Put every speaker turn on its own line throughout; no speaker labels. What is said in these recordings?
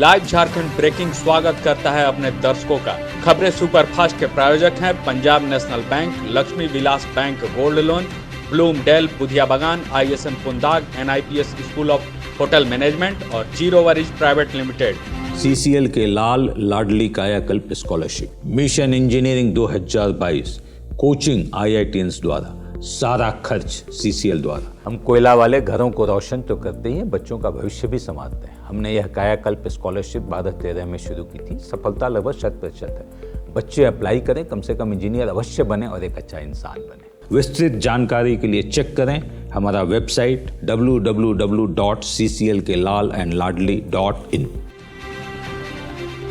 Live Jharkhand breaking स्वागत करता है अपने दर्शकों का। खबरें सुपरफास्ट के प्रायोजक हैं Punjab national bank, Lakshmi Vilas bank gold loan, Bloomdale Budhia Bagan, ISM Pundag, NIPS school of hotel management और zero worries private limited.
CCL के Lal Ladli Kayakalp scholarship, mission engineering 2022, coaching IITians द्वारा, सारा खर्च CCL द्वारा। हम कोयला वाले घरों को रोशन तो करते ही हैं, बच्चों का भविष्य भी संवारते हैं। हमने यह कायाकल्प स्कॉलरशिप 2013 में शुरू की थी। सफलता लगभग 100% है। बच्चे अप्लाई करें, कम से कम इंजीनियर अवश्य बने और एक अच्छा इंसान बने। विस्तृत जानकारी के लिए चेक करें हमारा वेबसाइट www.cclkelalandladli.in।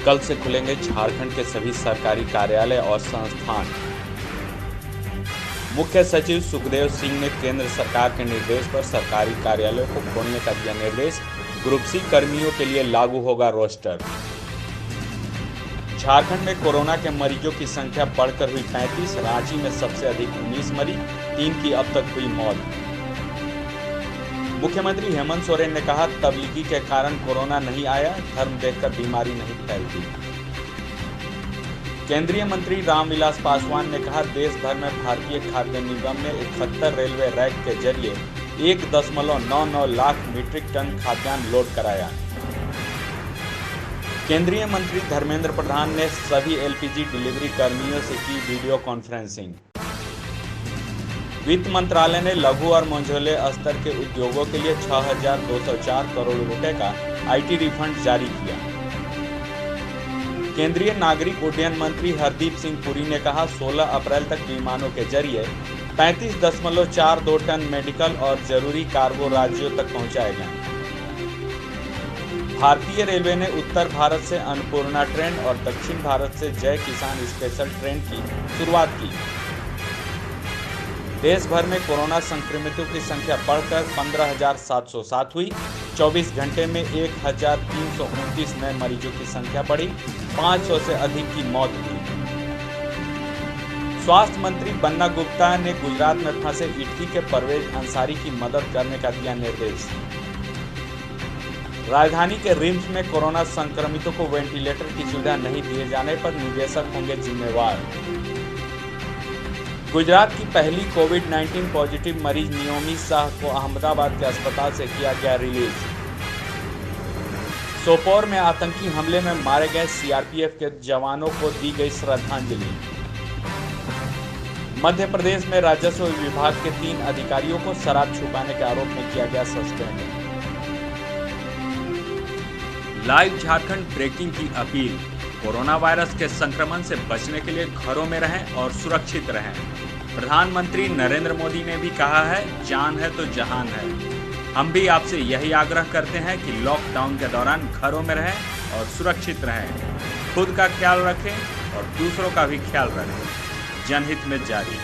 कल से खुलेंगे झारखंड के सभी सरकारी कार्यालय और संस्थान। मुख्य सचिव सुखदेव सिंह ने केंद्र सरकार के निर्देश पर सरकारी कार्यालयों को खोलने का दिया निर्देश। ग्रुप C कर्मियों के लिए लागू होगा रोस्टर। झारखंड में कोरोना के मरीजों की संख्या बढ़कर हुई 35। रांची में सबसे अधिक 19 मरीज, 3 की अब तक हुई मौत। मुख्यमंत्री हेमंत सोरेन ने कहा, तबलीगी के कारण कोरोना नहीं आया, धर्म देखकर बीमारी नहीं फैलती। केंद्रीय मंत्री रामविलास पासवान ने कहा, देश भर में भारतीय खाद्य निगम ने 71 रेलवे रैक के जरिए 1.99 लाख मीट्रिक टन खाद्यान्न लोड कराया। केंद्रीय मंत्री धर्मेंद्र प्रधान ने सभी LPG डिलीवरी कर्मियों से की वीडियो कॉन्फ्रेंसिंग। वित्त मंत्रालय ने लघु और मंझोले स्तर के उद्योगों के लिए 6,204 करोड़ रुपए का IT रिफंड जारी किया। केंद्रीय नागरिक उड्डयन मंत्री हरदीप सिंह पुरी ने कहा, 16 अप्रैल तक विमानों के जरिए 35.42 टन मेडिकल और जरूरी कार्गो राज्यों तक पहुंचाए गए। भारतीय रेलवे ने उत्तर भारत से अन्नपूर्णा ट्रेन और दक्षिण भारत से जय किसान स्पेशल ट्रेन की शुरुआत की। देश भर में कोरोना संक्रमितों की संख्या बढ़कर 15,707 हुई। 24 घंटे में 1,329 नए मरीजों की संख्या बढ़ी। 500 से अधिक की मौत हुई। स्वास्थ्य मंत्री बन्ना गुप्ता ने गुजरात में फंसे इटकी के परवेज अंसारी की मदद करने का दिया निर्देश। राजधानी के रिम्स में कोरोना संक्रमितों को वेंटिलेटर की सुविधा नहीं दिए जाने पर निदेशक होंगे जिम्मेवार। गुजरात की पहली कोविड-19 पॉजिटिव मरीज नियोमी शाह को अहमदाबाद के अस्पताल से किया गया रिलीज। सोपोर में आतंकी हमले में मारे गए CRPF के जवानों को दी गई श्रद्धांजलि। मध्य प्रदेश में राजस्व विभाग के 3 अधिकारियों को शराब छुपाने के आरोप में किया गया सस्पेंड। लाइव झारखंड ब्रेकिंग की अपील, कोरोना वायरस के संक्रमण से बचने के लिए घरों में रहें और सुरक्षित रहें। प्रधानमंत्री नरेंद्र मोदी ने भी कहा है, जान है तो जहान है। हम भी आपसे यही आग्रह करते हैं कि लॉकडाउन के दौरान घरों में रहें और सुरक्षित रहें। खुद का ख्याल रखें और दूसरों का भी ख्याल रखें। जनहित में जारी।